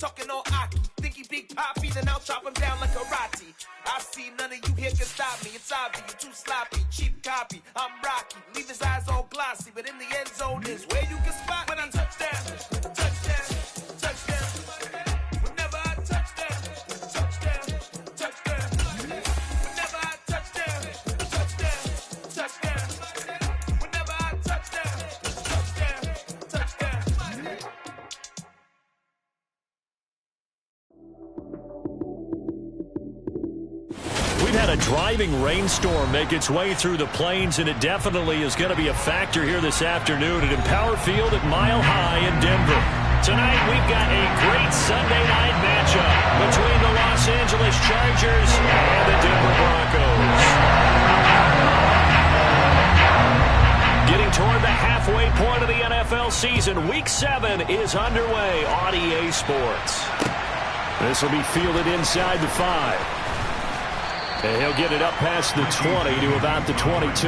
talking all Aki. Think he big poppy, then I'll chop him down like karate. I see none of you here can stop me. It's obvious, you too sloppy, cheap copy. I'm Rocky, leave his eyes all glossy, but in the end zone is where you can spot when I touchdown, touchdown, touchdown. Whenever I touchdown, touchdown, touchdown. Whenever I touchdown, touchdown, touchdown. Whenever I touchdown, touchdown, touchdown. We've had a driving rainstorm make its way through the plains, and it definitely is going to be a factor here this afternoon at Empower Field at Mile High in Denver. Tonight, we've got a great Sunday night matchup between the Los Angeles Chargers and the Denver Broncos. Getting toward the halfway point of the NFL season, Week 7 is underway on EA Sports. This will be fielded inside the 5. And he'll get it up past the 20 to about the 22.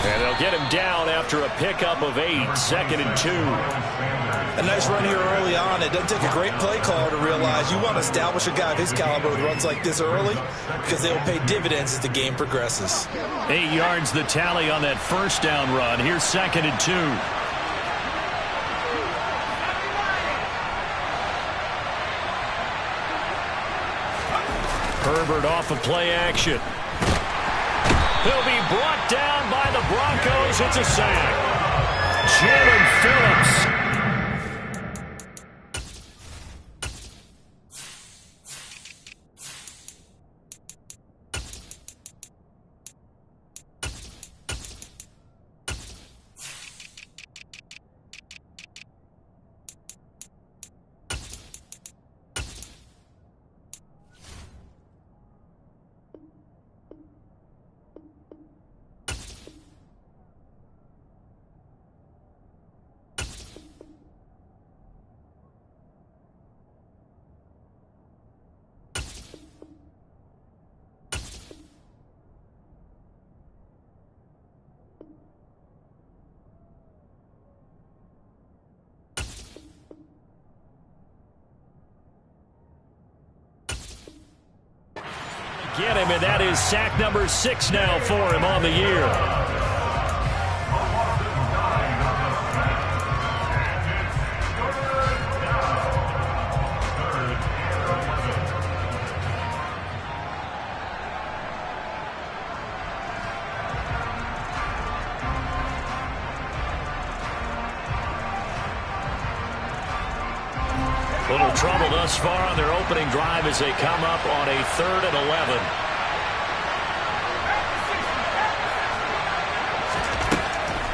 And they'll get him down after a pickup of 8, 2nd and 2. A nice run here early on. It doesn't take a great play caller to realize you want to establish a guy of his caliber with runs like this early because they will pay dividends as the game progresses. 8 yards the tally on that first down run. Here's 2nd and 2. Herbert off of play action. He'll be brought down by the Broncos. It's a sack. Jalen Phillips. Get him, and that is sack number 6 now for him on the year. Little trouble thus far on their opening drive as they come up on a 3rd and 11.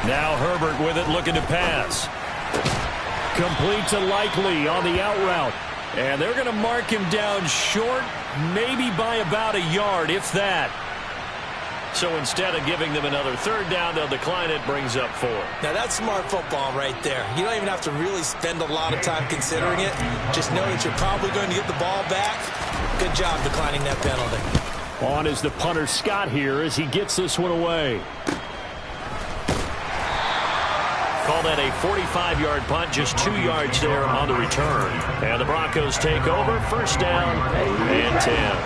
Now Herbert with it, looking to pass. Complete to Likely on the out route. And they're going to mark him down short, maybe by about a yard, if that. So instead of giving them another 3rd down, they'll decline it, brings up 4. Now that's smart football right there. You don't even have to really spend a lot of time considering it. Just know that you're probably going to get the ball back. Good job declining that penalty. On is the punter Scott here as he gets this one away. Call that a 45-yard punt, just 2 yards there on the return. And the Broncos take over, 1st down and 10.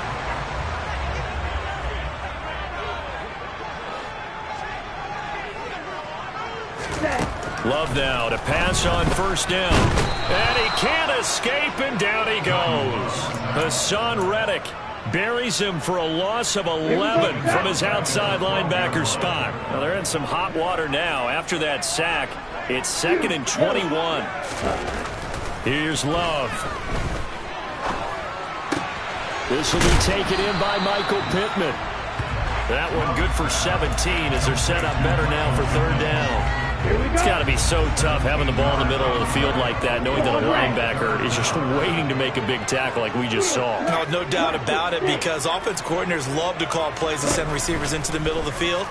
Love now to pass on 1st down. And he can't escape, and down he goes. Hassan Reddick buries him for a loss of 11 from his outside linebacker spot. Now they're in some hot water now. After that sack, it's 2nd and 21. Here's Love. This will be taken in by Michael Pittman. That one good for 17 as they're set up better now for 3rd down. It's got to be so tough having the ball in the middle of the field like that, knowing that a linebacker is just waiting to make a big tackle like we just saw. No doubt about it, because offensive coordinators love to call plays to send receivers into the middle of the field.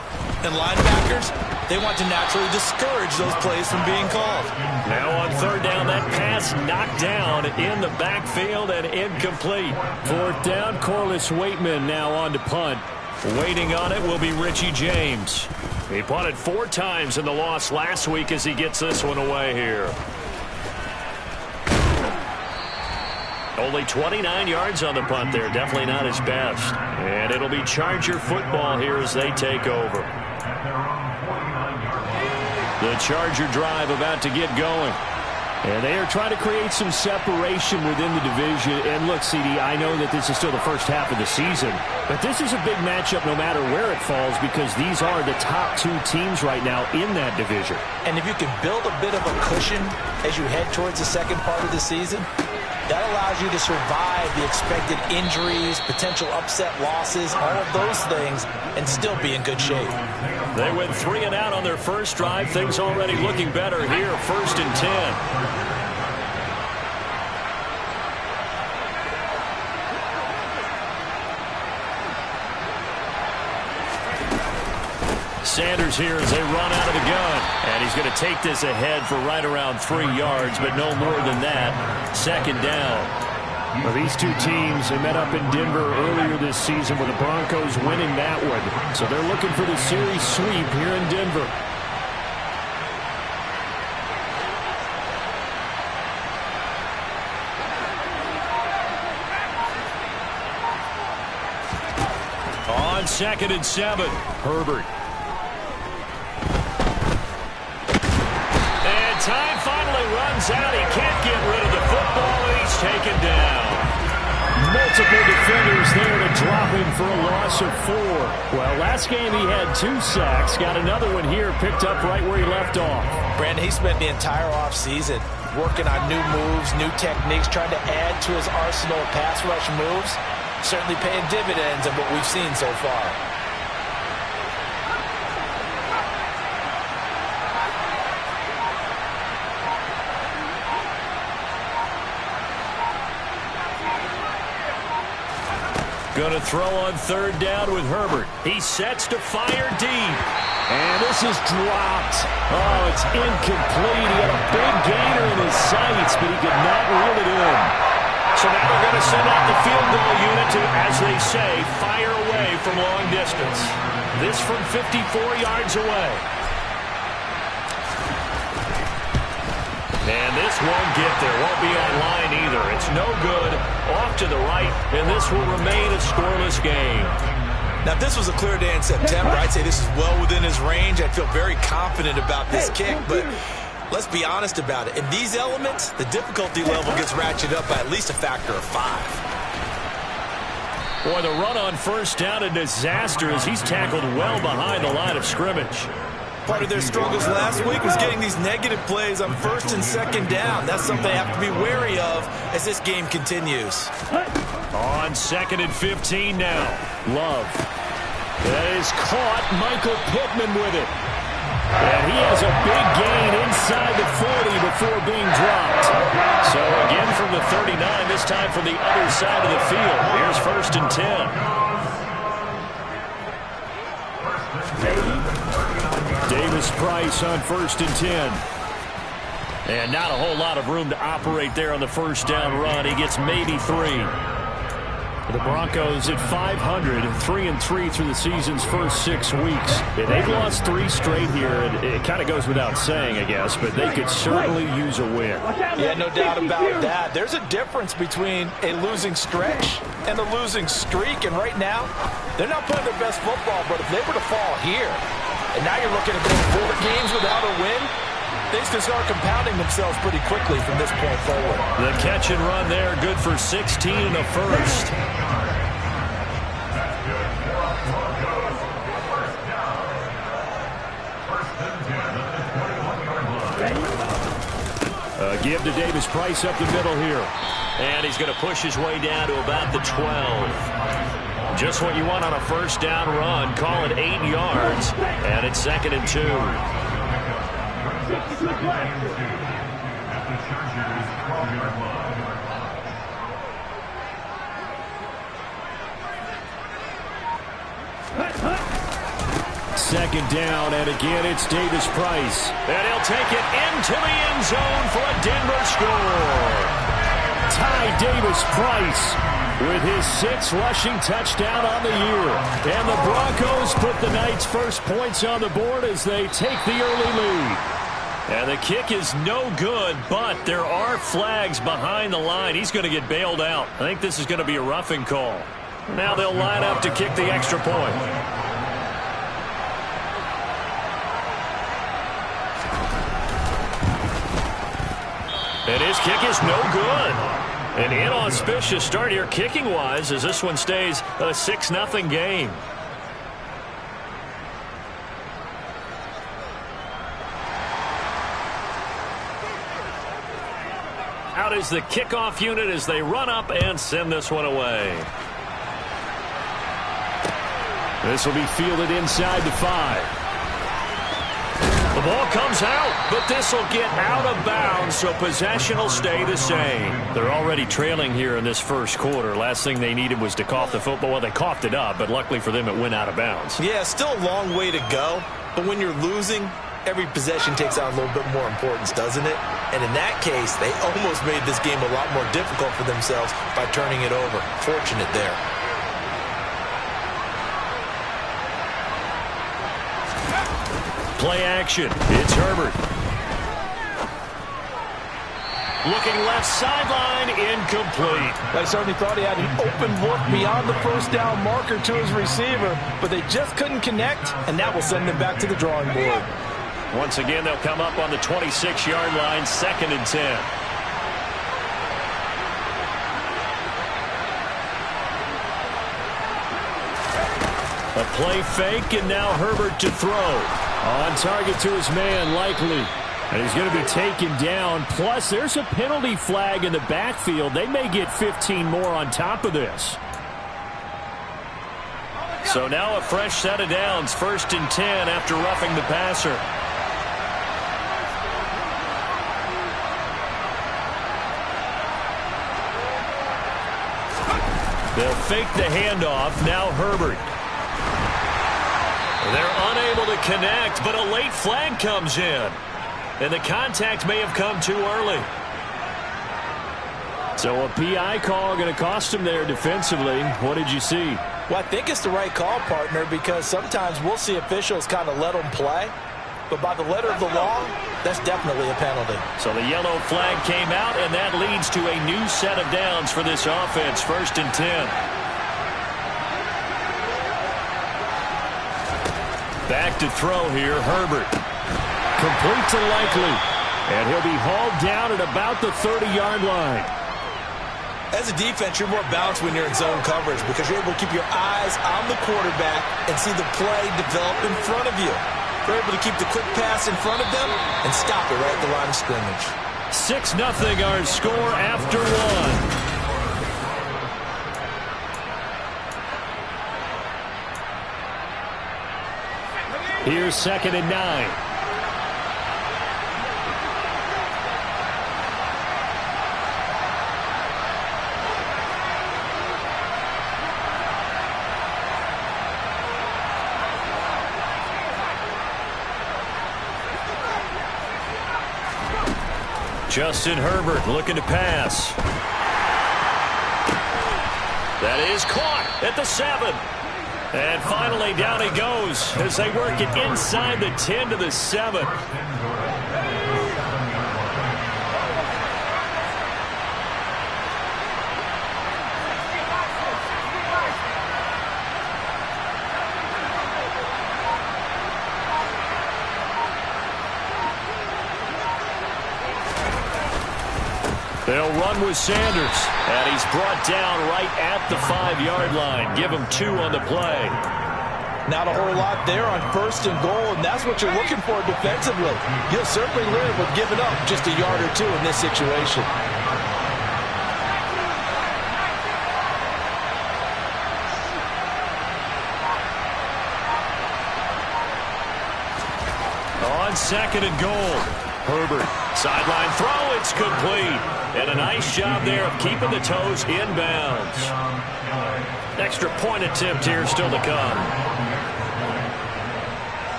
And linebackers, they want to naturally discourage those plays from being called. Now on third down, that pass knocked down in the backfield and incomplete. Fourth down, Corliss Waitman now on to punt. Waiting on it will be Richie James. He punted 4 times in the loss last week as he gets this one away here. Only 29 yards on the punt there. Definitely not his best. And it'll be Charger football here as they take over. The Charger drive about to get going. And they are trying to create some separation within the division. And look, CD, I know that this is still the first half of the season, but this is a big matchup no matter where it falls, because these are the top 2 teams right now in that division. And if you can build a bit of a cushion as you head towards the second part of the season, that allows you to survive the expected injuries, potential upset losses, all of those things, and still be in good shape. They went 3 and out on their first drive. Things already looking better here. 1st and 10. Sanders here as they run out of the gun. And he's going to take this ahead for right around 3 yards, but no more than that. 2nd down. Well, these 2 teams, they met up in Denver earlier this season with the Broncos winning that one. So they're looking for the series sweep here in Denver. On 2nd and 7, Herbert. And time finally runs out. He can't get rid of the football, and he's taken down. Multiple defenders there to drop him for a loss of 4. Well, last game he had 2 sacks. Got another one here, picked up right where he left off. Brandon, he spent the entire offseason working on new moves, new techniques, trying to add to his arsenal of pass rush moves. Certainly paying dividends of what we've seen so far. Going to throw on 3rd down with Herbert. He sets to fire deep. And this is dropped. Oh, it's incomplete. He had a big gainer in his sights, but he could not reel it in. So now they're going to send out the field goal unit to, as they say, fire away from long distance. This from 54 yards away. And this won't get there. Won't be online either. It's no good. Off to the right, and this will remain a scoreless game. Now, if this was a clear day in September, I'd say this is well within his range. I'd feel very confident about this kick, but let's be honest about it. In these elements, the difficulty level gets ratcheted up by at least a factor of 5. Boy, the run on 1st down, a disaster as he's tackled well behind the line of scrimmage. Part of their struggles last week was getting these negative plays on 1st and 2nd down. That's something they have to be wary of as this game continues. On 2nd and 15 now. Love. That is caught. Michael Pittman with it. And he has a big gain inside the 40 before being dropped. So again from the 39, this time from the other side of the field. Here's 1st and 10. Davis Price on 1st and 10. And not a whole lot of room to operate there on the 1st down run. He gets maybe 3. The Broncos at 500, 3-3 through the season's first 6 weeks. Yeah, they've lost 3 straight here, and it kind of goes without saying, I guess, but they could certainly use a win. Yeah, no doubt about that. There's a difference between a losing stretch and a losing streak, and right now, they're not playing their best football, but if they were to fall here, and now you're looking at going 4 games without a win, things can start compounding themselves pretty quickly from this point forward. The catch and run there, good for 16 and a first. Give to Davis Price up the middle here. And he's going to push his way down to about the 12. Just what you want on a 1st down run. Call it 8 yards. And it's 2nd and 2. Second down, and again it's Davis Price. And he'll take it into the end zone for a Denver score. Ty Davis Price with his 6th rushing touchdown on the year. And the Broncos put the night's first points on the board as they take the early lead. And the kick is no good, but there are flags behind the line. He's going to get bailed out. I think this is going to be a roughing call. Now they'll line up to kick the extra point. And his kick is no good. An inauspicious start here kicking-wise as this one stays a 6-0 game. Out is the kickoff unit as they run up and send this one away. This will be fielded inside the 5. The ball comes out, but this will get out of bounds, so possession will stay the same. They're already trailing here in this first quarter. Last thing they needed was to cough the football. Well, they coughed it up, but luckily for them, it went out of bounds. Yeah, still a long way to go, but when you're losing, every possession takes on a little bit more importance, doesn't it? And in that case, they almost made this game a lot more difficult for themselves by turning it over. Fortunate there. Play action. It's Herbert. Looking left sideline, incomplete. I certainly thought he had an open look beyond the first down marker to his receiver, but they just couldn't connect, and that will send them back to the drawing board. Once again, they'll come up on the 26-yard line, 2nd and 10. A play fake, and now Herbert to throw. On target to his man, Likely. And he's going to be taken down. Plus, there's a penalty flag in the backfield. They may get 15 more on top of this. So now a fresh set of downs. 1st and 10 after roughing the passer. They'll fake the handoff. Now Herbert. They're unable to connect, but a late flag comes in. And the contact may have come too early. So a PI call going to cost him there defensively. What did you see? Well, I think it's the right call, partner, because sometimes we'll see officials kind of let them play. But by the letter of the law, that's definitely a penalty. So the yellow flag came out, and that leads to a new set of downs for this offense. 1st and 10. Back to throw here, Herbert. Complete to Likely. And he'll be hauled down at about the 30-yard line. As a defense, you're more balanced when you're in zone coverage because you're able to keep your eyes on the quarterback and see the play develop in front of you. You're able to keep the quick pass in front of them and stop it right at the line of scrimmage. 6-0 our score after 1. Here's 2nd and 9. Justin Herbert looking to pass. That is caught at the 7. And finally, down he goes as they work it inside the 10 to the 7. They'll run with Sanders, and he's brought down right at the 5-yard line. Give him 2 on the play. Not a whole lot there on 1st and goal, and that's what you're looking for defensively. You'll certainly live with giving up just a yard or 2 in this situation. On 2nd and goal. Herbert, sideline throw, it's complete. And a nice job there of keeping the toes inbounds. Extra point attempt here still to come.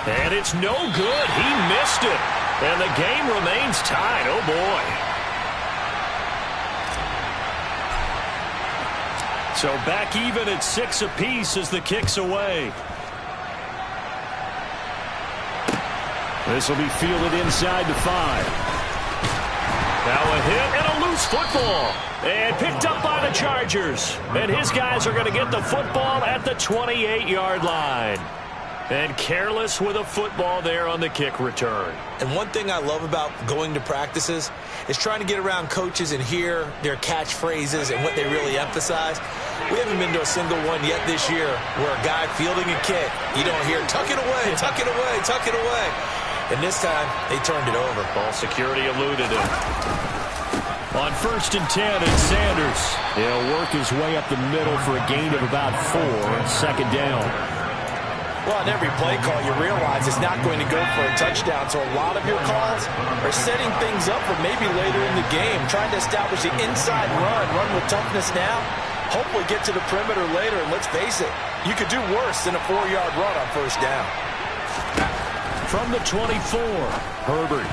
And it's no good. He missed it. And the game remains tied. Oh, boy. So back even at 6 apiece as the kick's away. This will be fielded inside the 5. Now a hit and a loose football. And picked up by the Chargers. And his guys are going to get the football at the 28-yard line. And careless with a football there on the kick return. And one thing I love about going to practices is trying to get around coaches and hear their catchphrases and what they really emphasize. We haven't been to a single one yet this year where a guy fielding a kick, you don't hear, tuck it away, tuck it away, tuck it away. And this time, they turned it over. Ball security eluded him. On 1st and 10, it's Sanders. He'll work his way up the middle for a gain of about 4. 2nd down. Well, on every play call, you realize it's not going to go for a touchdown, so a lot of your calls are setting things up for maybe later in the game, trying to establish the inside run with toughness now, hopefully get to the perimeter later, and let's face it, you could do worse than a 4-yard run on 1st down. From the 24, Herbert.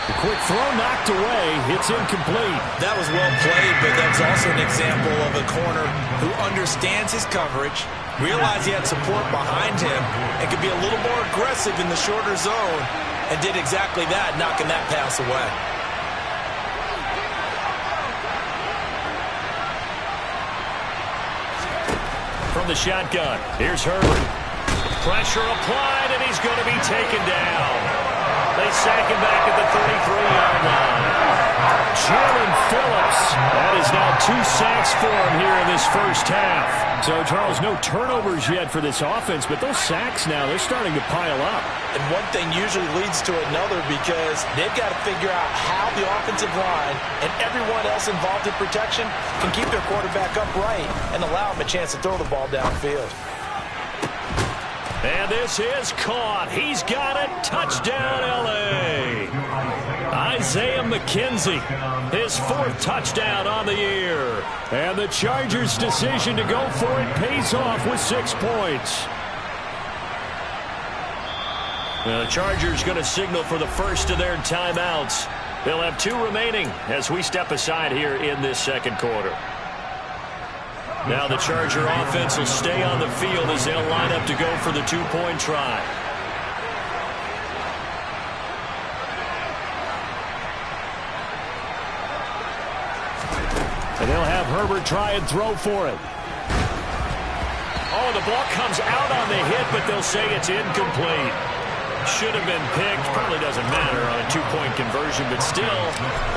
The quick throw knocked away. It's incomplete. That was well played, but that's also an example of a corner who understands his coverage, realized he had support behind him, and could be a little more aggressive in the shorter zone, and did exactly that, knocking that pass away. From the shotgun, here's Herbert. Pressure applied, and he's going to be taken down. They sack him back at the 33-yard line. Jalen Phillips. That is now 2 sacks for him here in this first half. So, Charles, no turnovers yet for this offense, but those sacks now, they're starting to pile up. And one thing usually leads to another because they've got to figure out how the offensive line and everyone else involved in protection can keep their quarterback upright and allow him a chance to throw the ball downfield. And this is caught. He's got it. Touchdown, L.A. Isaiah McKenzie, his 4th touchdown on the year. And the Chargers' decision to go for it pays off with 6 points. Now, the Chargers going to signal for the first of their timeouts. They'll have 2 remaining as we step aside here in this 2nd quarter. Now the Charger offense will stay on the field as they'll line up to go for the 2-point try. And they'll have Herbert try and throw for it. Oh, the ball comes out on the hit, but they'll say it's incomplete. Should have been picked. Probably doesn't matter on a 2-point conversion, but still,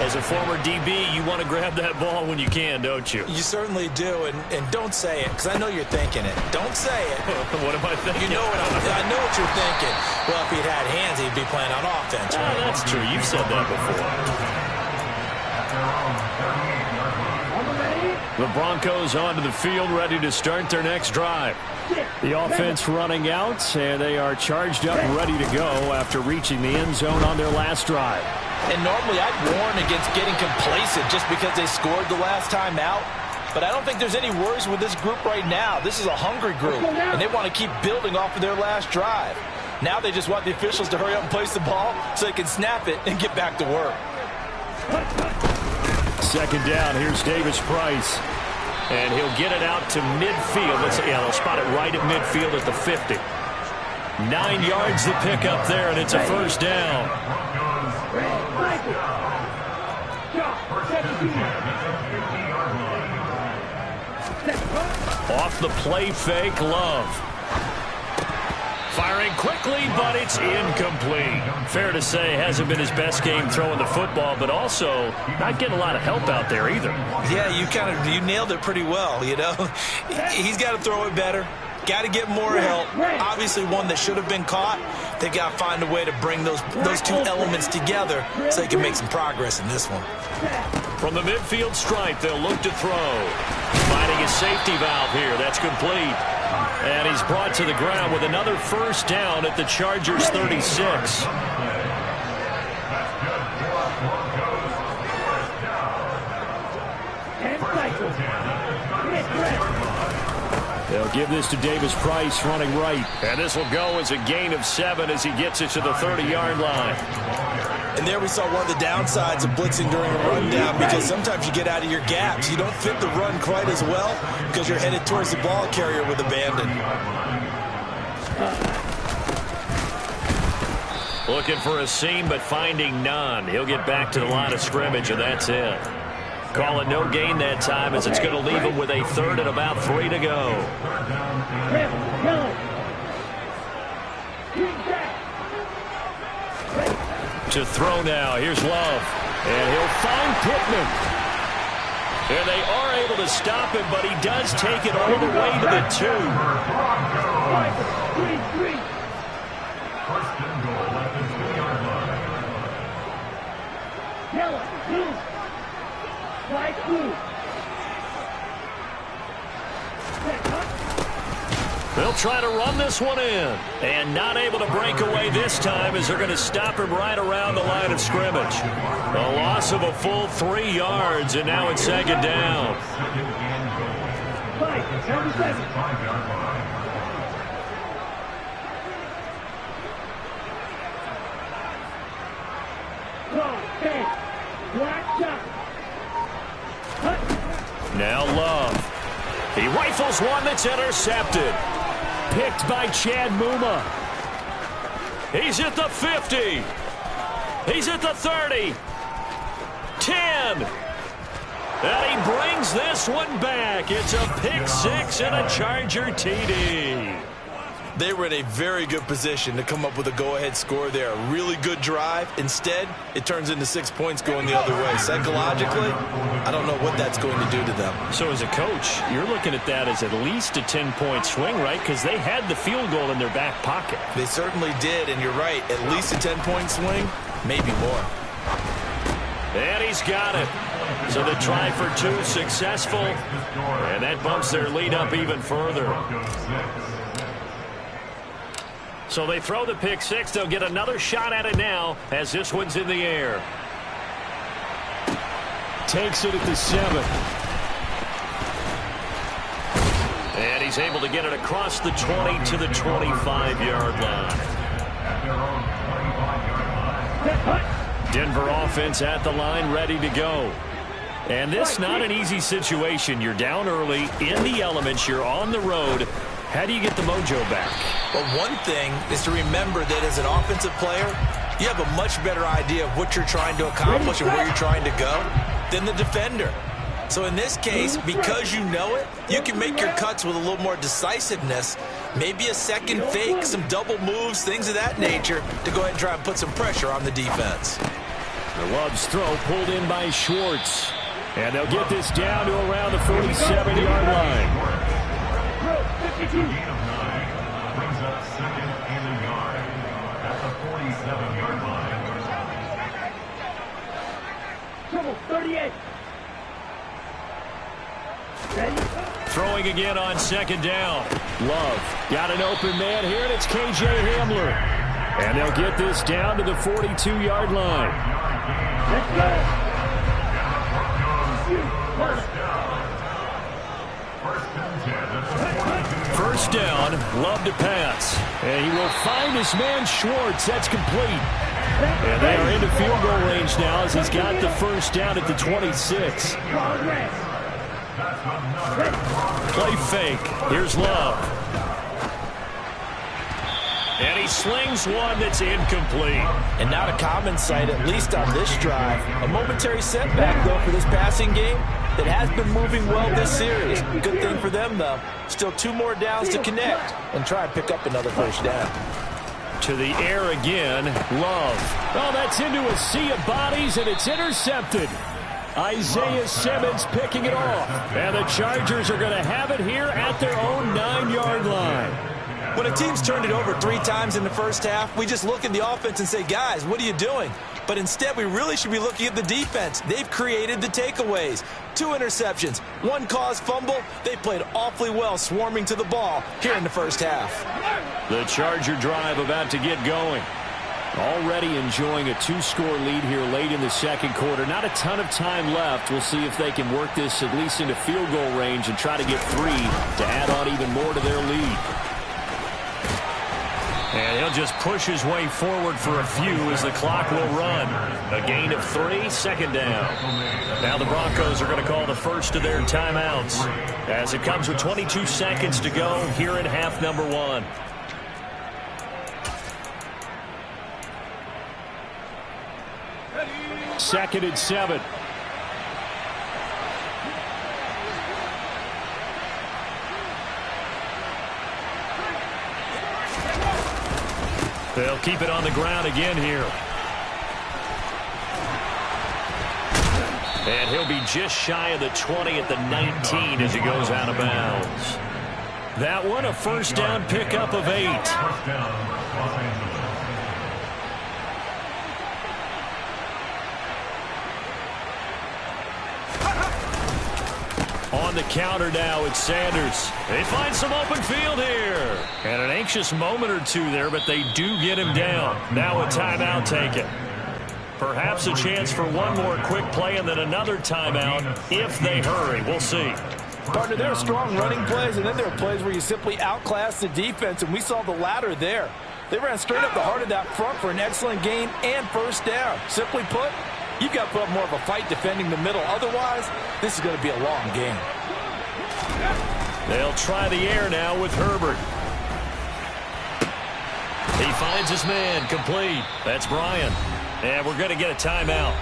as a former DB, you want to grab that ball when you can, don't you? You certainly do, and don't say it, because I know you're thinking it. Don't say it. What am I thinking? You know I know what you're thinking. Well, if he'd had hands, he'd be playing on offense. Oh, that's true. You've said that before. The Broncos onto the field, ready to start their next drive. The offense running out, and they are charged up, ready to go after reaching the end zone on their last drive. And normally I'd warn against getting complacent just because they scored the last time out. But I don't think there's any worries with this group right now. This is a hungry group, and they want to keep building off of their last drive. Now they just want the officials to hurry up and place the ball so they can snap it and get back to work. 2nd down, here's Davis Price. And he'll get it out to midfield. They'll spot it right at midfield at the 50. 9 yards to pick up there, and it's a 1st down. Off the play fake, Love. Firing quickly, but it's incomplete. Fair to say, hasn't been his best game throwing the football, but also not getting a lot of help out there either. Yeah, you nailed it pretty well, you know. He's got to throw it better. Got to get more help. Obviously one that should have been caught. They got to find a way to bring those 2 elements together so they can make some progress in this one. From the midfield stripe, they'll look to throw. Finding a safety valve here. That's complete. And he's brought to the ground with another first down at the Chargers' 36. They'll give this to Davis Price running right. And this will go as a gain of 7 as he gets it to the 30-yard line. And there we saw one of the downsides of blitzing during a rundown, because sometimes you get out of your gaps. You don't fit the run quite as well because you're headed towards the ball carrier with abandon. Looking for a seam, but finding none. He'll get back to the line of scrimmage, and that's it. Call it no gain that time, as it's going to leave him with a 3rd and about 3 to go. To throw now. Here's Love. And he'll find Pittman. And they are able to stop him, but he does take it all the way to the 2. They'll try to run this one in. And not able to break away this time, as they're going to stop him right around the line of scrimmage. A loss of a full 3 yards, and now it's 2nd down. Now Love. He rifles one that's intercepted. Picked by Chad Muma. He's at the 50. He's at the 30. 10. And he brings this one back. It's a pick 6 and a Charger TD. They were in a very good position to come up with a go-ahead score there. A really good drive. Instead, it turns into 6 points going the other way. Psychologically, I don't know what that's going to do to them. So as a coach, you're looking at that as at least a 10-point swing, right? Because they had the field goal in their back pocket. They certainly did, and you're right. At least a 10-point swing, maybe more. And he's got it. So the try for 2 successful. And that bumps their lead up even further. So they throw the pick 6. They'll get another shot at it now as this one's in the air. Takes it at the 7. And he's able to get it across the 20 to the 25-yard line. Denver offense at the line, ready to go. And this not an easy situation. You're down early, in the elements, you're on the road. How do you get the mojo back? Well, one thing is to remember that as an offensive player, you have a much better idea of what you're trying to accomplish and where you're trying to go than the defender. So in this case, because you know it, you can make your cuts with a little more decisiveness, maybe a second fake, some double moves, things of that nature, to go ahead and try and put some pressure on the defense. The Love's throw pulled in by Schwartz. And they'll get this down to around the 47-yard line. Gain of 9 brings up 2nd and a yard at the 47-yard line. 38. Throwing again on 2nd down. Love got an open man here, and it's KJ Hamler. And they'll get this down to the 42-yard line. Let's go. First down, Love to pass. And he will find his man Schwartz. That's complete. And they are into field goal range now as he's got the first down at the 26. Play fake. Here's Love. And he slings one that's incomplete. And not a common sight, at least on this drive. A momentary setback, though, for this passing game that has been moving well this series. Good thing for them, though. Still 2 more downs to connect and try and pick up another first down. To the air again, Love. Oh, that's into a sea of bodies, and it's intercepted. Isaiah Simmons picking it off. And the Chargers are going to have it here at their own 9-yard line. When a team's turned it over 3 times in the first half, we just look at the offense and say, guys, what are you doing? But instead, we really should be looking at the defense. They've created the takeaways. 2 interceptions, 1 caused fumble. They played awfully well swarming to the ball here in the first half. The Charger drive about to get going. Already enjoying a 2-score lead here late in the second quarter. Not a ton of time left. We'll see if they can work this at least into field goal range and try to get 3 to add on even more to their lead. And he'll just push his way forward for a few as the clock will run. A gain of 3, second down. Now the Broncos are going to call the first of their timeouts as it comes with 22 seconds to go here in half number 1. Second and 7. They'll keep it on the ground again here. And he'll be just shy of the 20 at the 19 as he goes out of bounds. That one a first down pickup of 8. First down, Los Angeles. On the counter now, it's Sanders. They find some open field here. And an anxious moment or two there, but they do get him down. Now a timeout taken. Perhaps a chance for one more quick play and then another timeout if they hurry. We'll see. Partner, there are strong running plays, and then there are plays where you simply outclass the defense, and we saw the latter there. They ran straight up the heart of that front for an excellent gain and first down. Simply put, you've got to put up more of a fight defending the middle. Otherwise, this is going to be a long game. They'll try the air now with Herbert. He finds his man complete. That's Bryant. And we're going to get a timeout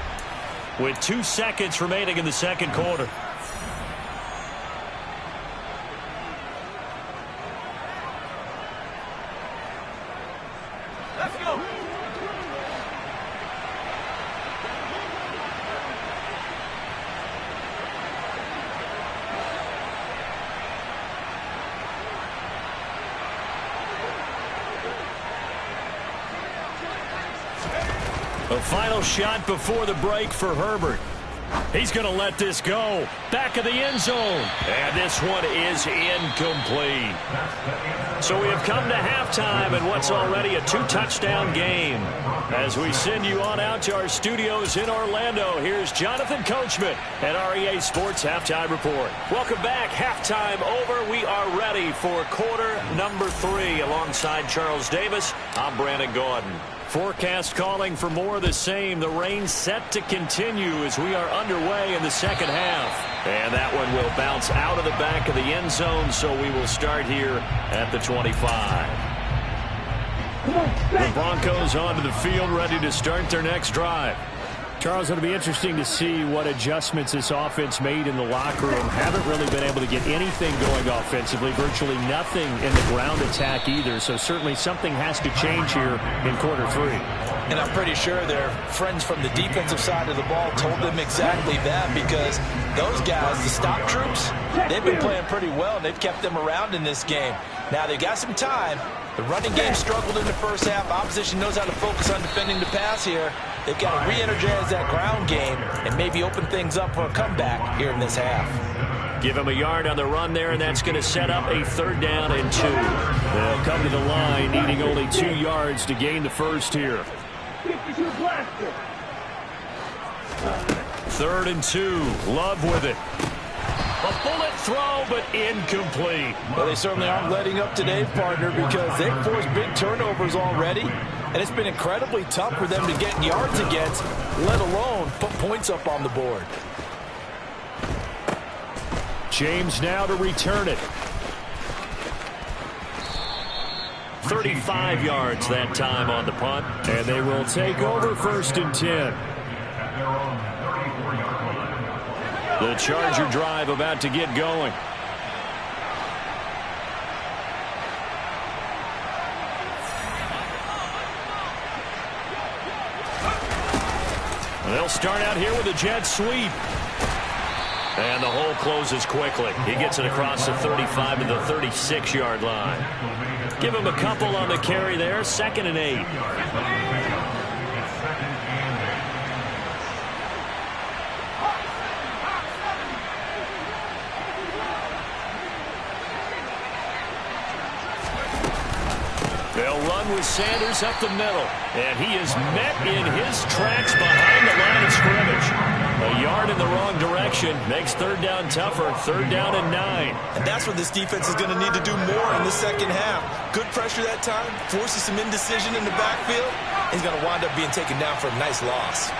with 2 seconds remaining in the second quarter. Let's go. A final shot before the break for Herbert. He's going to let this go. Back of the end zone. And this one is incomplete. So we have come to halftime in what's already a 2-touchdown game. As we send you on out to our studios in Orlando, here's Jonathan Coachman at REA Sports Halftime Report. Welcome back. Halftime over. We are ready for quarter number 3 alongside Charles Davis. I'm Brandon Gordon. Forecast calling for more of the same. The rain set to continue as we are underway in the second half. And that one will bounce out of the back of the end zone, so we will start here at the 25. The Broncos onto the field, ready to start their next drive. Charles, it'll be interesting to see what adjustments this offense made in the locker room. Haven't really been able to get anything going offensively, virtually nothing in the ground attack either. So certainly something has to change here in quarter 3. And I'm pretty sure their friends from the defensive side of the ball told them exactly that, because those guys, the stop troops, they've been playing pretty well. They've kept them around in this game. Now they've got some time. The running game struggled in the first half. Opposition knows how to focus on defending the pass here. They've got to re-energize that ground game and maybe open things up for a comeback here in this half. Give him a yard on the run there, and that's going to set up a 3rd down and 2. They'll come to the line, needing only 2 yards to gain the first here. 3rd and 2. Love with it. A bullet throw, but incomplete. Well, they certainly aren't letting up today, partner, because they've forced big turnovers already, and it's been incredibly tough for them to get yards against, let alone put points up on the board. James now to return it. 35 yards that time on the punt, and they will take over 1st and 10. The Charger drive about to get going. They'll start out here with a jet sweep. And the hole closes quickly. He gets it across the 35 to the 36-yard line. Give him a couple on the carry there. 2nd and 8. They'll run with Sanders up the middle. And he is met in his tracks behind the line of scrimmage. A yard in the wrong direction makes 3rd down tougher. 3rd down and 9. And that's what this defense is going to need to do more in the second half. Good pressure that time. Forces some indecision in the backfield. He's going to wind up being taken down for a nice loss.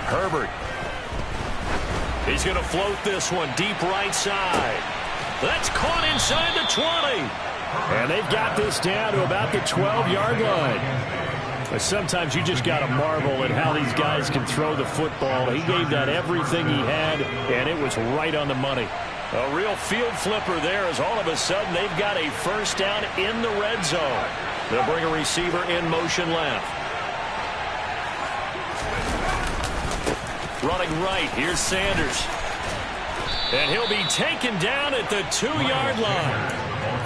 Herbert. He's going to float this one deep right side. That's caught inside the 20. And they've got this down to about the 12-yard line. But sometimes you just got to marvel at how these guys can throw the football. He gave that everything he had, and it was right on the money. A real field flipper there as all of a sudden they've got a 1st down in the red zone. They'll bring a receiver in motion left. Running right, here's Sanders. And he'll be taken down at the 2-yard line.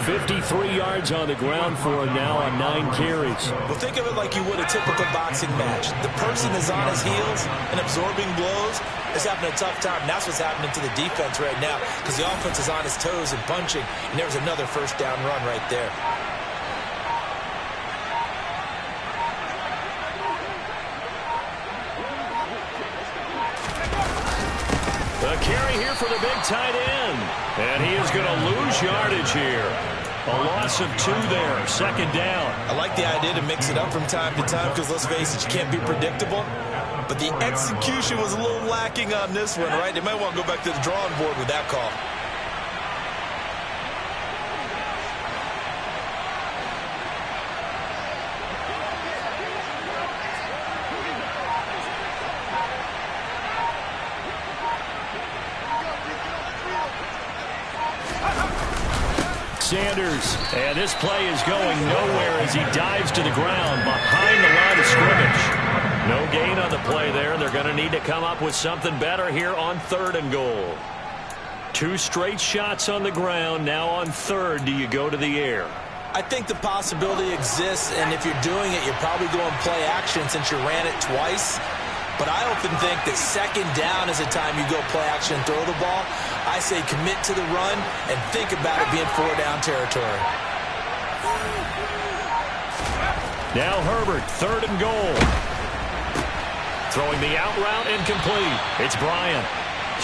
53 yards on the ground for him now on 9 carries. Well, think of it like you would a typical boxing match. The person is on his heels and absorbing blows is having a tough time. And that's what's happening to the defense right now because the offense is on his toes and punching. And there's another 1st down run right there. A carry here for the big tight end. And he is going to lose yardage here. A loss of 2 there. 2nd down. I like the idea to mix it up from time to time because, let's face it, you can't be predictable. But the execution was a little lacking on this one, right? They might want to go back to the drawing board with that call. Sanders, and this play is going nowhere as he dives to the ground behind the line of scrimmage. No gain on the play there. They're going to need to come up with something better here on 3rd and goal. 2 straight shots on the ground. Now on 3rd, do you go to the air? I think the possibility exists, and if you're doing it, you're probably going play action since you ran it twice. But I often think that 2nd down is a time you go play action and throw the ball. I say commit to the run and think about it being 4-down territory. Now Herbert, 3rd and goal. Throwing the out route incomplete. It's Bryant.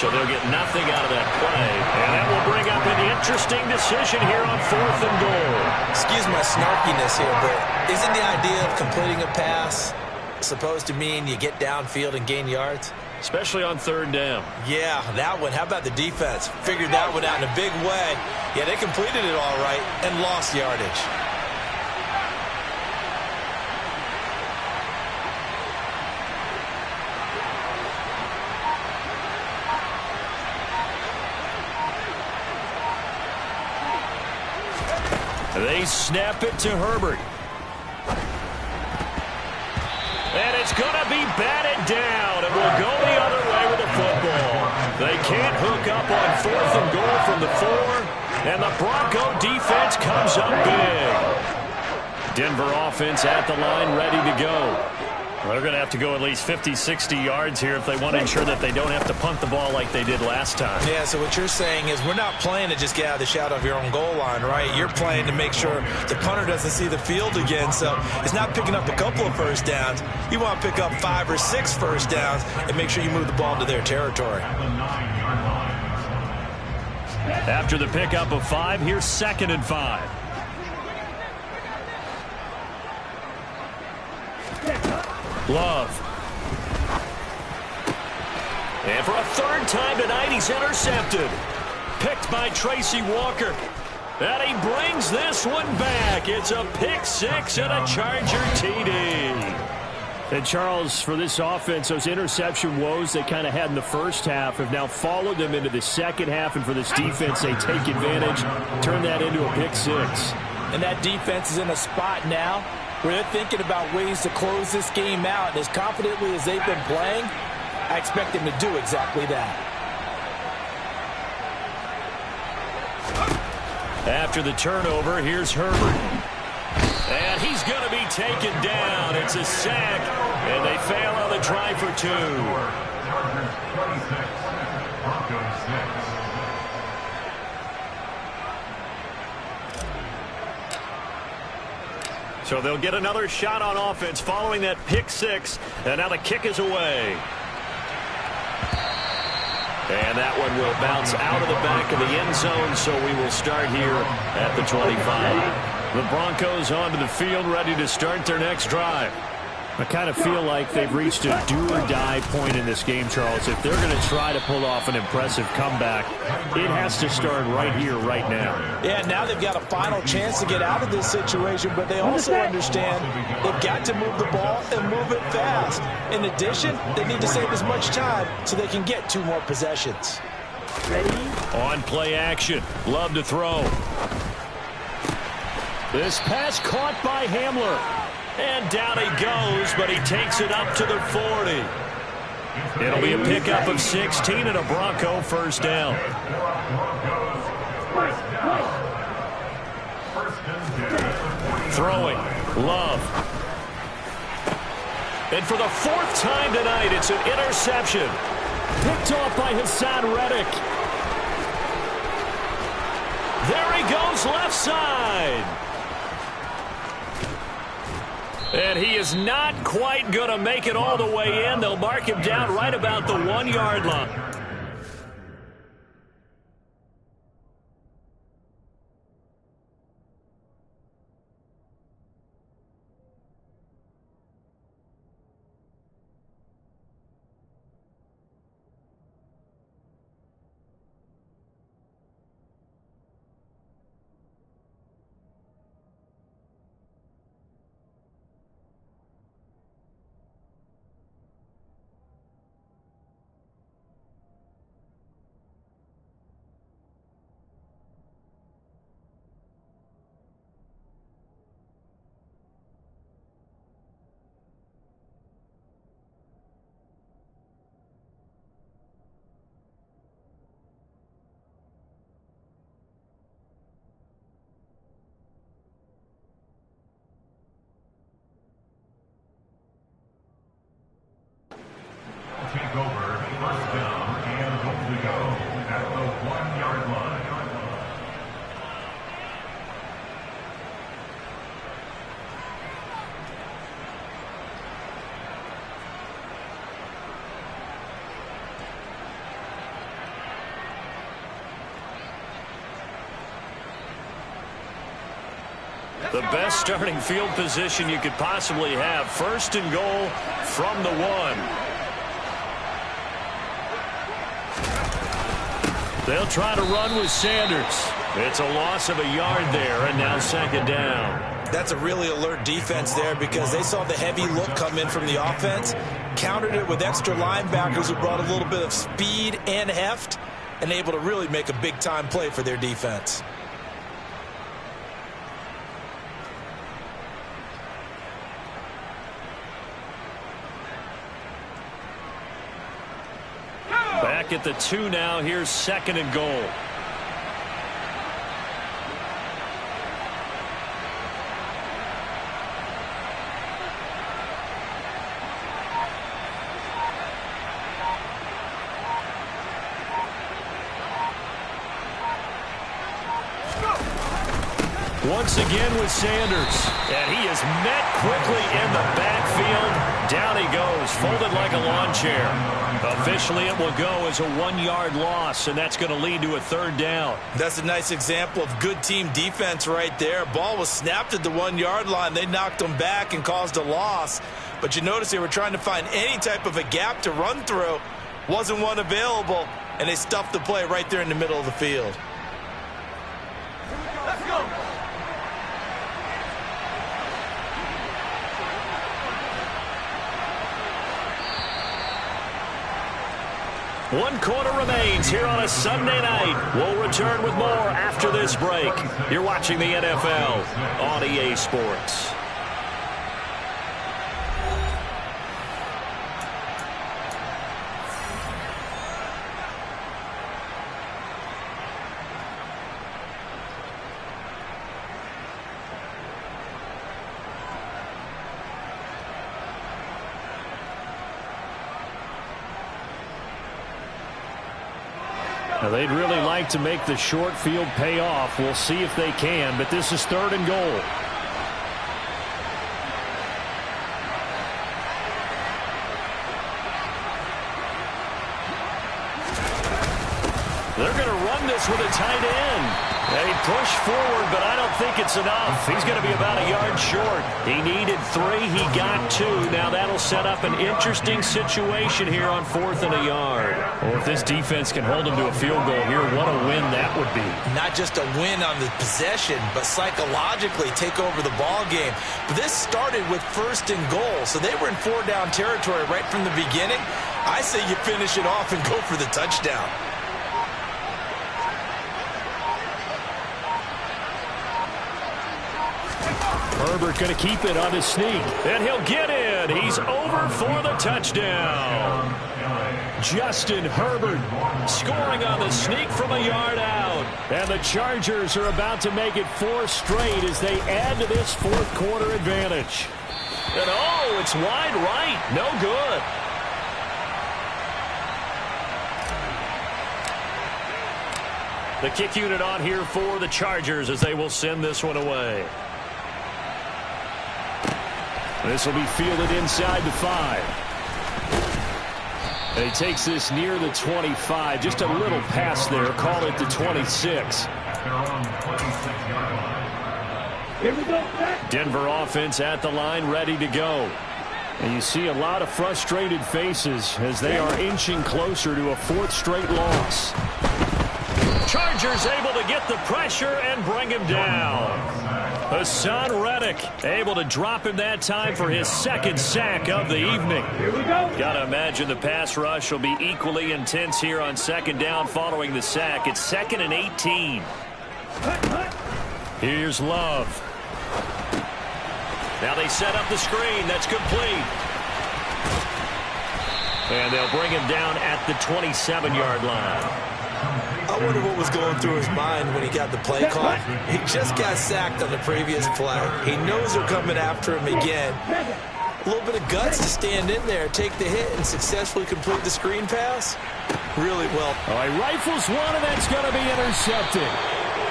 So they'll get nothing out of that play. And that will bring up an interesting decision here on 4th and goal. Excuse my snarkiness here, but isn't the idea of completing a pass supposed to mean you get downfield and gain yards? Especially on 3rd down. Yeah, that one. How about the defense? Figured that one out in a big way. Yeah, they completed it all right and lost yardage. They snap it to Herbert. And it's going to be batted down. It will go the other way with the football. They can't hook up on 4th and goal from the 4. And the Bronco defense comes up big. Denver offense at the line, ready to go. Well, they're going to have to go at least 50, 60 yards here if they want to ensure that they don't have to punt the ball like they did last time. Yeah, so what you're saying is we're not playing to just get out of the shadow of your own goal line, right? You're playing to make sure the punter doesn't see the field again. So it's not picking up a couple of 1st downs. You want to pick up 5 or 6 1st downs and make sure you move the ball into their territory. After the pickup of 5, here's 2nd and 5. Love. And for a 3rd time tonight, he's intercepted. Picked by Tracy Walker. And he brings this one back. It's a pick 6 and a Charger TD. And Charles, for this offense, those interception woes they kind of had in the 1st half have now followed them into the 2nd half. And for this defense, they take advantage, turn that into a pick 6. And that defense is in a spot now where they're thinking about ways to close this game out. And as confidently as they've been playing, I expect them to do exactly that. After the turnover, here's Herbert. And he's going to be taken down. It's a sack, and they fail on the try for 2. Chargers 26, Broncos 6. So they'll get another shot on offense following that pick 6, and now the kick is away. And that one will bounce out of the back of the end zone, so we will start here at the 25. The Broncos onto the field, ready to start their next drive. I kind of feel like they've reached a do-or-die point in this game, Charles. If they're going to try to pull off an impressive comeback, it has to start right here, right now. Yeah, now they've got a final chance to get out of this situation, but they also understand they've got to move the ball and move it fast. In addition, they need to save as much time so they can get 2 more possessions. Ready? On play action. Love to throw. This pass caught by Hamler. And down he goes, but he takes it up to the 40. It'll be a pickup of 16 and a Bronco first down. Throwing. Love. And for the 4th time tonight, it's an interception. Picked off by Hassan Reddick. There he goes, left side. And he is not quite going to make it all the way in. They'll mark him down right about the 1-yard line. Take over, first down, and goal to go at the 1-yard line. The best starting field position you could possibly have. 1st and goal from the 1. They'll try to run with Sanders. It's a loss of a yard there, and now 2nd down. That's a really alert defense there because they saw the heavy look come in from the offense, countered it with extra linebackers who brought a little bit of speed and heft, and able to really make a big-time play for their defense. Back at the 2 now. Here's 2nd and goal. Once again with Sanders. And he is met quickly in the backfield. Down he goes, folded like a lawn chair. Officially, it will go as a 1-yard loss, and that's going to lead to a 3rd down. That's a nice example of good team defense right there. Ball was snapped at the 1-yard line. They knocked them back and caused a loss. But you notice they were trying to find any type of a gap to run through. Wasn't one available, and they stuffed the play right there in the middle of the field. Let's go. 1 quarter remains here on a Sunday night. We'll return with more after this break. You're watching the NFL on EA Sports. Now, they'd really like to make the short field pay off. We'll see if they can, but this is 3rd and goal. They're going to run this with a tight end. They push forward, but I don't think it's enough. He's going to be about a yard short. He needed 3. He got 2. Now that'll set up an interesting situation here on 4th and a yard. Well, if this defense can hold them to a field goal here, what a win that would be. Not just a win on the possession, but psychologically take over the ball game. But this started with 1st and goal, so they were in 4-down territory right from the beginning. I say you finish it off and go for the touchdown. Herbert going to keep it on his sneak, and he'll get in. He's over for the touchdown. Justin Herbert scoring on the sneak from a yard out. And the Chargers are about to make it 4 straight as they add to this 4th quarter advantage. And oh, it's wide right. No good. The kick unit on here for the Chargers as they will send this one away. This will be fielded inside the 5. And he takes this near the 25. Just a little pass there. Call it the 26. Denver offense at the line, ready to go. And you see a lot of frustrated faces as they are inching closer to a 4th straight loss. Chargers able to get the pressure and bring him down. Hassan Reddick able to drop him that time for his 2nd sack of the evening. Got to imagine the pass rush will be equally intense here on 2nd down following the sack. It's 2nd and 18. Here's Love. Now they set up the screen. That's complete. And they'll bring him down at the 27-yard line. I wonder what was going through his mind when he got the play call. He just got sacked on the previous play. He knows they're coming after him again. A little bit of guts to stand in there, take the hit, and successfully complete the screen pass. Really well. All right, rifles one, and that's going to be intercepted.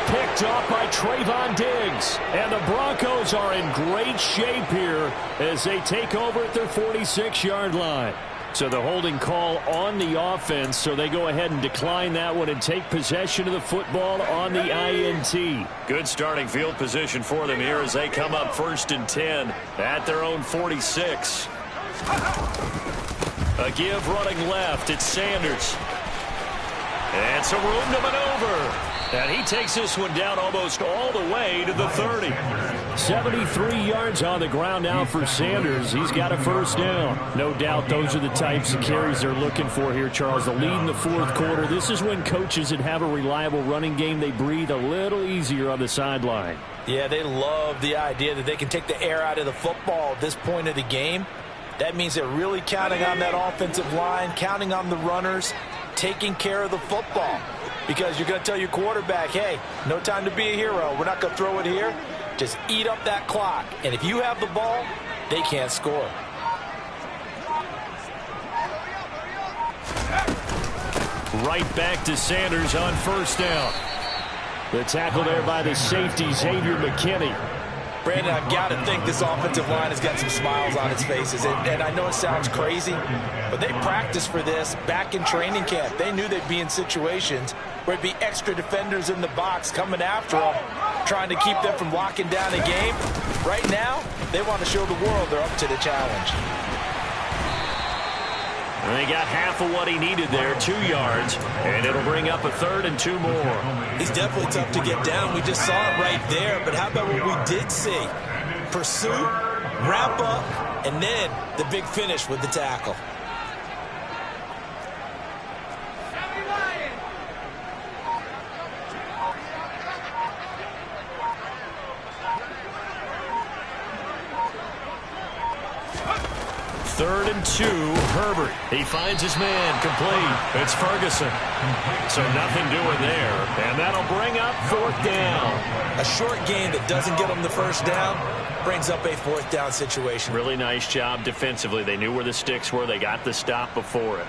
Picked off by Trayvon Diggs. And the Broncos are in great shape here as they take over at their 46-yard line. So the holding call on the offense, so they go ahead and decline that one and take possession of the football on the INT. Good starting field position for them here as they come up 1st and 10 at their own 46. A give running left. It's Sanders. And some room to maneuver. And he takes this one down almost all the way to the 30. 73 yards on the ground now for Sanders. He's got a 1st down. No doubt those are the types of carries they're looking for here, Charles. The lead in the 4th quarter. This is when coaches that have a reliable running game, they breathe a little easier on the sideline. Yeah, they love the idea that they can take the air out of the football at this point of the game. That means they're really counting on that offensive line, counting on the runners, taking care of the football. Because you're going to tell your quarterback, hey, no time to be a hero. We're not going to throw it here. Just eat up that clock. And if you have the ball, they can't score. Right back to Sanders on 1st down. The tackle there by the safety, Xavier McKinney. Brandon, I've got to think this offensive line has got some smiles on its faces. And I know it sounds crazy, but they practiced for this back in training camp. They knew they'd be in situations where it'd be extra defenders in the box coming after them, trying to keep them from locking down a game. Right now, they want to show the world they're up to the challenge. And they got half of what he needed there, 2 yards, and it'll bring up a 3rd and 2 more. He's definitely tough to get down. We just saw it right there, but how about what we did see? Pursuit, wrap up, and then the big finish with the tackle. Third and 2, Herbert. He finds his man, complete. It's Ferguson. So nothing doing there. And that'll bring up 4th down. A short game that doesn't get them the 1st down brings up a 4th down situation. Really nice job defensively. They knew where the sticks were. They got the stop before it.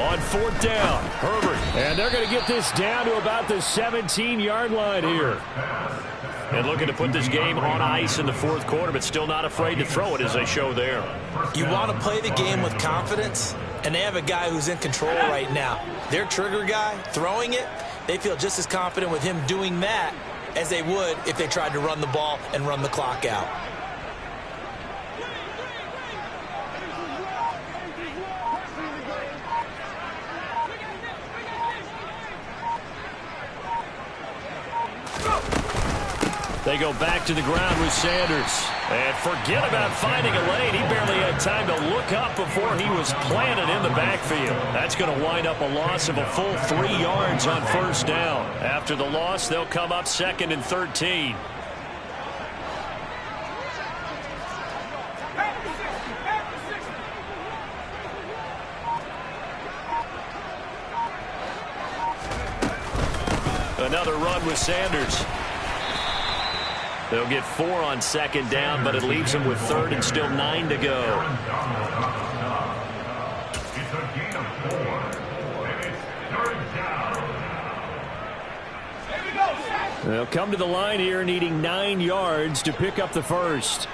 On 4th down, Herbert. And they're going to get this down to about the 17-yard line here. And looking to put this game on ice in the 4th quarter, but still not afraid to throw it as they show there. You want to play the game with confidence, and they have a guy who's in control right now. Their trigger guy, throwing it, they feel just as confident with him doing that as they would if they tried to run the ball and run the clock out. They go back to the ground with Sanders. And forget about finding a lane. He barely had time to look up before he was planted in the backfield. That's going to wind up a loss of a full 3 yards on 1st down. After the loss, they'll come up 2nd and 13. Another run with Sanders. They'll get 4 on 2nd down, but it leaves them with 3rd and still 9 to go. It's a gain of 4, and it's 3rd down. They'll come to the line here needing 9 yards to pick up the first.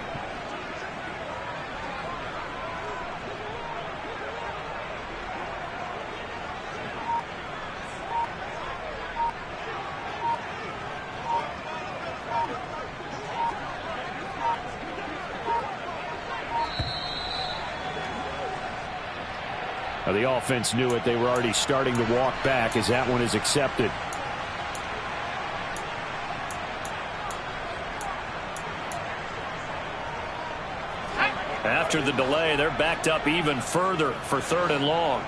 The offense knew it. They were already starting to walk back as that one is accepted. After the delay, they're backed up even further for 3rd and long.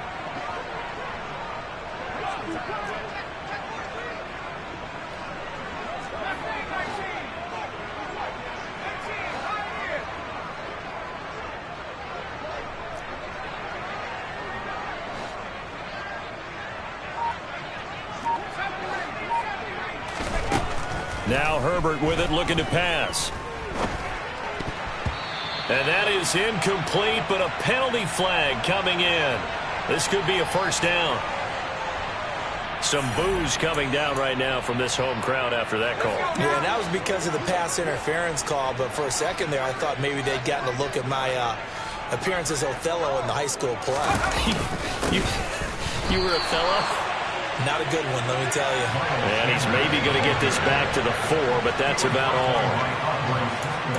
Now Herbert with it, looking to pass. And that is incomplete, but a penalty flag coming in. This could be a 1st down. Some boos coming down right now from this home crowd after that call. Yeah, and that was because of the pass interference call, but for a second there I thought maybe they'd gotten a look at my appearance as Othello in the high school play. You were Othello? Not a good one, let me tell you. And he's maybe going to get this back to the 4, but that's about all.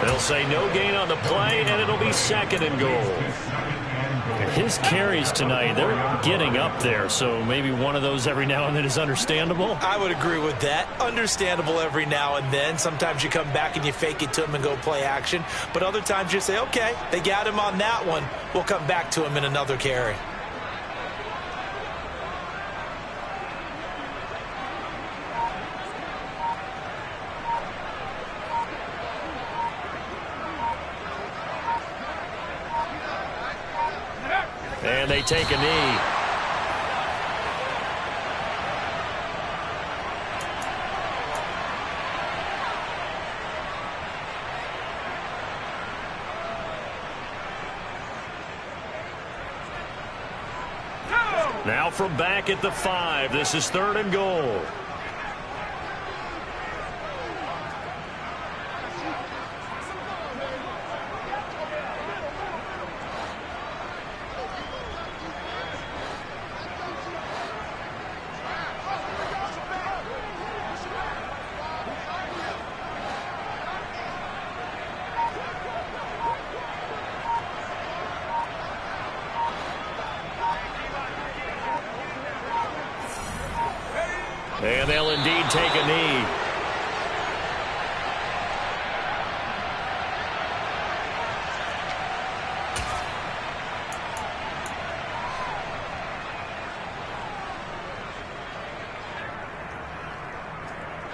They'll say no gain on the play, and it'll be 2nd and goal. His carries tonight, they're getting up there, so maybe one of those every now and then is understandable. I would agree with that. Understandable every now and then. Sometimes you come back and you fake it to him and go play action. But other times you say, okay, they got him on that one. We'll come back to him in another carry. And they take a knee. Now from back at the 5, this is 3rd and goal. And they'll indeed take a knee.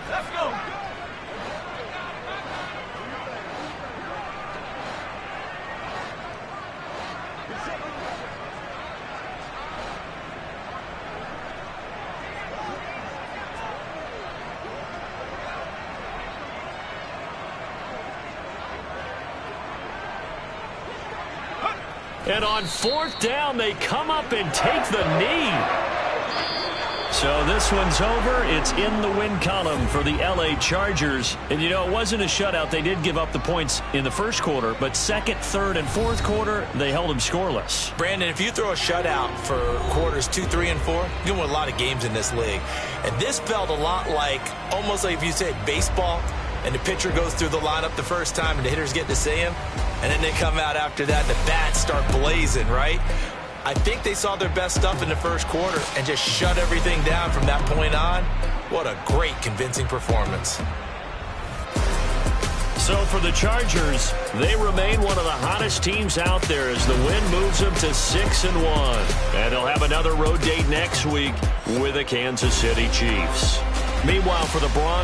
Let's go. And on 4th down, they come up and take the knee. So this one's over. It's in the win column for the LA Chargers. And, you know, it wasn't a shutout. They did give up the points in the first quarter, but second, third, and fourth quarter, they held them scoreless. Brandon, if you throw a shutout for quarters 2, 3, and 4, you're going to win a lot of games in this league. And this felt a lot like, almost like if you said baseball, and the pitcher goes through the lineup the first time and the hitters get to see him, and then they come out after that and the bats start blazing, right? I think they saw their best stuff in the first quarter and just shut everything down from that point on. What a great, convincing performance. So for the Chargers, they remain one of the hottest teams out there as the win moves them to 6-1. And they'll have another road date next week with the Kansas City Chiefs. Meanwhile, for the Broncos,